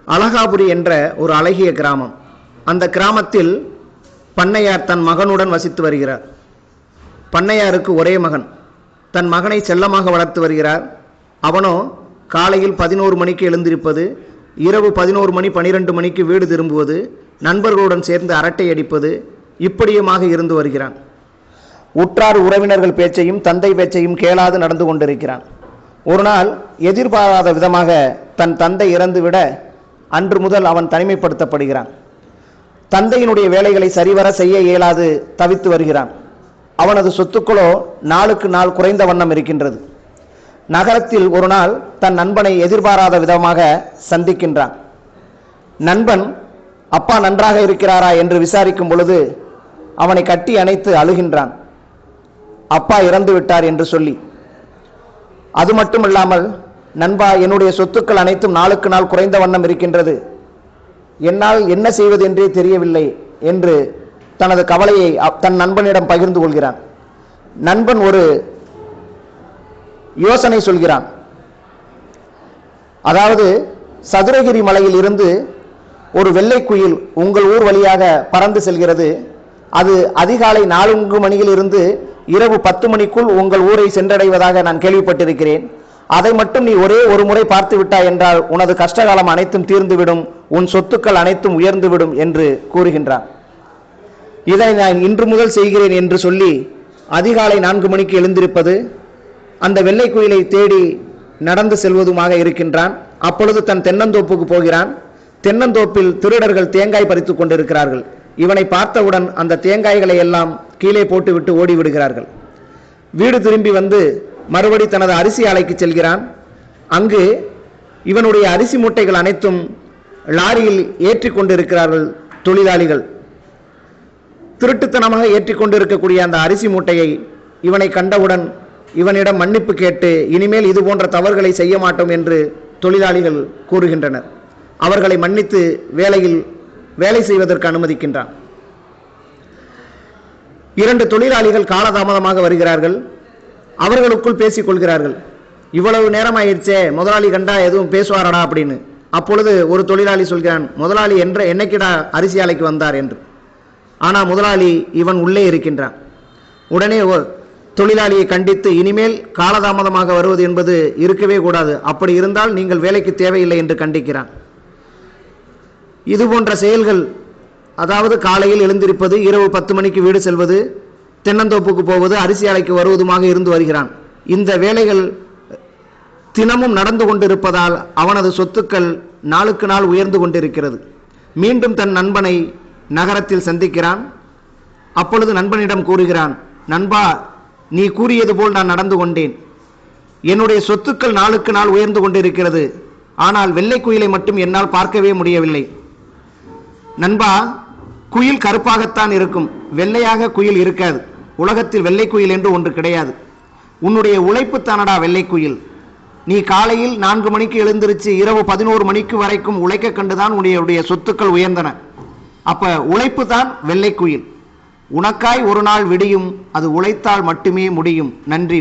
அழகாபுரி என்ற ஒரு அழகிய கிராமம். அந்த கிராமத்தில் பண்ணையார் தன் மகனுடன் வசித்து வருகிறார். பண்ணையாருக்கு ஒரே மகன். தன் மகனை செல்லமாக வளர்த்து வருகிறார். அவனோ காலையில் 11 மணிக்கு எழுந்திருப்பது, இரவு 11 மணி 12 மணிக்கு வீடு திரும்புவது, நண்பர்களுடன் சேர்ந்து அரட்டை அடிப்பது, இப்படியுமாக இருந்து வருகிறான். உற்றார் உறவினர்கள் பேச்சையும் தந்தை பேச்சையும் கேளாது நடந்து கொண்டிருக்கிறான். ஒரு நாள் எதிர்பாராத விதமாக தன் தந்தை இறந்துவிட அன்று முதல் அவன் தனிமைப்படுத்தப்படுகிறான். தந்தையினுடைய வேலைகளை சரிவர செய்ய இயலாது தவித்து வருகிறான். அவனது சொத்துக்களோ நாளுக்கு நாள் குறைந்த வண்ணம் இருக்கின்றது. நகரத்தில் ஒரு நாள் தன் நண்பனை எதிர்பாராத விதமாக சந்திக்கின்றான். நண்பன் அப்பா நன்றாக இருக்கிறாரா என்று விசாரிக்கும் பொழுது அவனை கட்டி அணைத்து அழுகின்றான், அப்பா இறந்து விட்டார் என்று சொல்லி. அது மட்டுமில்லாமல், நண்பா, என்னுடைய சொத்துக்கள் அனைத்தும் நாளுக்கு நாள் குறைந்த வண்ணம் இருக்கின்றது, என்னால் என்ன செய்வது என்றே தெரியவில்லை என்று தனது கவலையை தன் நண்பனிடம் பகிர்ந்து கொள்கிறான். நண்பன் ஒரு யோசனை சொல்கிறான். அதாவது, சதுரகிரி மலையில் இருந்து ஒரு வெள்ளை குயில் உங்கள் ஊர் வழியாக பறந்து செல்கிறது. அது அதிகாலை 4 மணியில் இருந்து இரவு 10 மணிக்குள் உங்கள் ஊரை சென்றடைவதாக நான் கேள்விப்பட்டிருக்கிறேன். அதை மட்டும் நீ ஒரே ஒரு முறை பார்த்து விட்டாய் என்றால் உனது கஷ்டகாலம் அனைத்தும் தீர்ந்துவிடும், உன் சொத்துக்கள் அனைத்தும் உயர்ந்துவிடும் என்று கூறுகின்றான். இதை நான் இன்று முதல் செய்கிறேன் என்று சொல்லி அதிகாலை 4 மணிக்கு எழுந்திருப்பது, அந்த வெள்ளை குயிலை தேடி நடந்து செல்வதுமாக இருக்கின்றான். அப்பொழுது தன் தென்னந்தோப்புக்கு போகிறான். தென்னந்தோப்பில் திருடர்கள் தேங்காய் பறித்து கொண்டிருக்கிறார்கள். இவனை பார்த்தவுடன் அந்த தேங்காய்களை எல்லாம் கீழே போட்டுவிட்டு ஓடிவிடுகிறார்கள். வீடு திரும்பி வந்து மறுபடி தனது அரிசி ஆலைக்கு செல்கிறான். அங்கு இவனுடைய அரிசி மூட்டைகள் அனைத்தும் லாரியில் ஏற்றி கொண்டிருக்கிறார்கள் தொழிலாளிகள். திருட்டுத்தனமாக ஏற்றி கொண்டிருக்கக்கூடிய அந்த அரிசி மூட்டையை இவனை கண்டவுடன் இவனிடம் மன்னிப்பு கேட்டு இனிமேல் இது போன்ற தவறுகளை செய்ய மாட்டோம் என்று தொழிலாளிகள் கூறுகின்றனர். அவர்களை மன்னித்து வேலை செய்வதற்கு அனுமதிக்கின்றான். 2 தொழிலாளிகள் காலதாமதமாக வருகிறார்கள். அவர்களுக்குள் பேசிக் கொள்கிறார்கள். இவ்வளவு நேரம் ஆயிடுச்சே, முதலாளி கண்டா எதுவும் பேசுவாரடா அப்படின்னு. அப்பொழுது ஒரு தொழிலாளி சொல்கிறான், முதலாளி என்னைக்கிடா அரிசி ஆலைக்கு வந்தார் என்று. ஆனால் முதலாளி இவன் உள்ளே இருக்கின்றான். உடனே தொழிலாளியை கண்டித்து, இனிமேல் காலதாமதமாக வருவது என்பது இருக்கவே கூடாது, அப்படி இருந்தால் நீங்கள் வேலைக்கு தேவையில்லை என்று கண்டிக்கிறான். இது போன்ற செயல்கள், அதாவது காலையில் எழுந்திருப்பது, இரவு 10 மணிக்கு வீடு செல்வது, தென்னந்தோப்புக்கு போவது, அரிசி ஆலைக்கு வருவதுமாக இருந்து வருகிறான். இந்த வேலைகள் தினமும் நடந்து கொண்டிருப்பதால் அவனது சொத்துக்கள் நாளுக்கு நாள் உயர்ந்து கொண்டிருக்கிறது. மீண்டும் தன் நண்பனை நகரத்தில் சந்திக்கிறான். அப்பொழுது நண்பனிடம் கூறுகிறான், நண்பா, நீ கூறியது போல் நான் நடந்து கொண்டேன். என்னுடைய சொத்துக்கள் நாளுக்கு நாள் உயர்ந்து கொண்டிருக்கிறது. ஆனால் வெள்ளை குயிலை மட்டும் என்னால் பார்க்கவே முடியவில்லை. நண்பா, குயில் கருப்பாகத்தான் இருக்கும், வெள்ளையாக குயில் இருக்காது. உலகத்தில் வெள்ளை குயில் என்று ஒன்று கிடையாது. உன்னுடைய உழைப்பு தானடா வெள்ளை குயில். நீ காலையில் 4 மணிக்கு எழுந்திருச்சு இரவு 11 மணிக்கு வரைக்கும் உழைக்க கண்டுதான் உன்னுடைய சொத்துக்கள் உயர்ந்தன. அப்ப உழைப்பு தான் வெள்ளை குயில். உனக்காய் ஒரு நாள் விடியும், அது உழைத்தால் மட்டுமே முடியும். நன்றி.